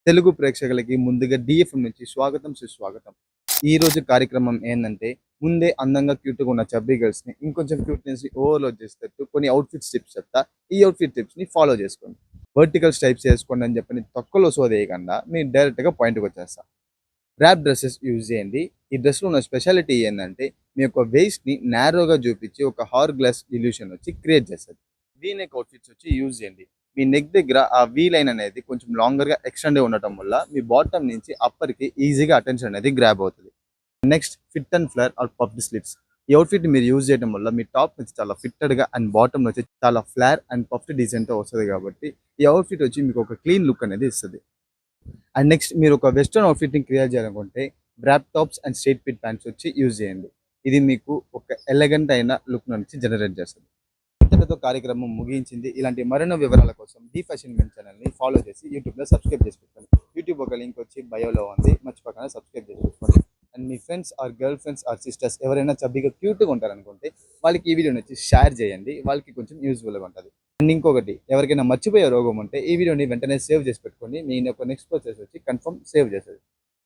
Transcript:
తెలుగు ప్రేక్షకులకి ముందుగా డిఎఫ్ఎం నుంచి స్వాగతం సుస్వాగతం. ఈ రోజు కార్యక్రమం ఏందంటే ముందే అందంగా క్యూట్‌గా ఉన్న చబ్బీ గర్ల్స్‌ని ఇంకొంచెం క్యూట్‌నెస్‌ని ఓవర్‌లోడ్ చేసేటట్టు కొన్ని అవుట్‌ఫిట్స్ టిప్స్ చెప్తా. ఈ అవుట్‌ఫిట్ టిప్స్‌ని ఫాలో చేసుకోండి. వర్టికల్ స్ట్రైప్స్ ఏసుకోండి అని చెప్పని తొక్కలో సోదేయకుండా నేను డైరెక్ట్‌గా పాయింట్‌కొచ్చేస్తా. ర్యాప్ డ్రెసెస్ యూజ్ చేయండి. ఈ డ్రెస్‌లో ఉన్న స్పెషాలిటీ ఏందంటే మీ యొక్క వేస్ట్‌ని నారోగా చూపించి ఒక హార్ గ్లాస్ ఇల్యూషన్ వచ్చి క్రియేట్ చేస్తది. వీ నెక్ అవుట్‌ఫిట్స్ వచ్చి యూజ్ చేయండి. మీ నెక్ దగ్గర ఆ వీ లైన్ అనేది కొంచెం లాంగర్‌గా ఎక్స్టెండ్ ఉండటం వల్ల మీ బాటమ్ నుంచి అప్పర్‌కి ఈజీగా అటెన్షన్ అనేది గ్రాబ్ అవుతది. Next fit and flare or puffed sleeves. ఈ అవుట్‌ఫిట్‌ని మీరు యూజ్ చేయడం వల్ల మీ టాప్ నుంచి చాలా ఫిట్టెడ్‌గా అండ్ బాటమ్ వచ్చి చాలా ఫ్లేర్ అండ్ పఫ్డ్ డిజైన్‌తో వస్తది కాబట్టి ఈ అవుట్‌ఫిట్ వచ్చి మీకు ఒక క్లీన్ లుక్ అనేది ఇస్తది. అండ్ నెక్స్ట్ మీరు ఒక వెస్టర్న్ అవుట్‌ఫిట్‌ని క్రియేట్ చేయాలనుకుంటే crop tops and straight fit pants వచ్చి యూజ్ చేయండి. ఇది మీకు ఒక ఎలగంట్ అయిన లుక్ నుంచి జనరేట్ చేస్తది. ఇంతటితో కార్యక్రమం ముగించింది. ఇలాంటి మరెన్నో వివరాల కోసం డి ఫ్యాషన్ మెన్ ఛానల్‌ని ఫాలో చేసి యూట్యూబ్‌లో సబ్స్క్రైబ్ చేసి పెట్టుకోండి. యూట్యూబ్ ఒక లింక్ వచ్చి బయోలో ఉంది. మర్చిపోకుండా సబ్స్క్రైబ్ చేసి పెట్టుకోండి. అండ్ మీ friends or girl friends or sisters ఎవరైనా చబ్బీగా క్యూట్‌గా ఉంటారనుకుంటే వాళ్ళకి ఈ వీడియోని వచ్చి షేర్ చేయండి. వాళ్ళకి కొంచెం యూజ్‌ఫుల్‌గా ఉంటది. అండ్ ఇంకొకటి ఎవరికైనా మర్చిపోయే రోగం ఉంటే ఈ వీడియోని వెంటనే సేవ్ చేసి పెట్టుకోండి. నేను ఒక నెక్స్ట్ ప్రాసెస్ వచ్చి కన్ఫర్మ్ సేవ్ చేసేది.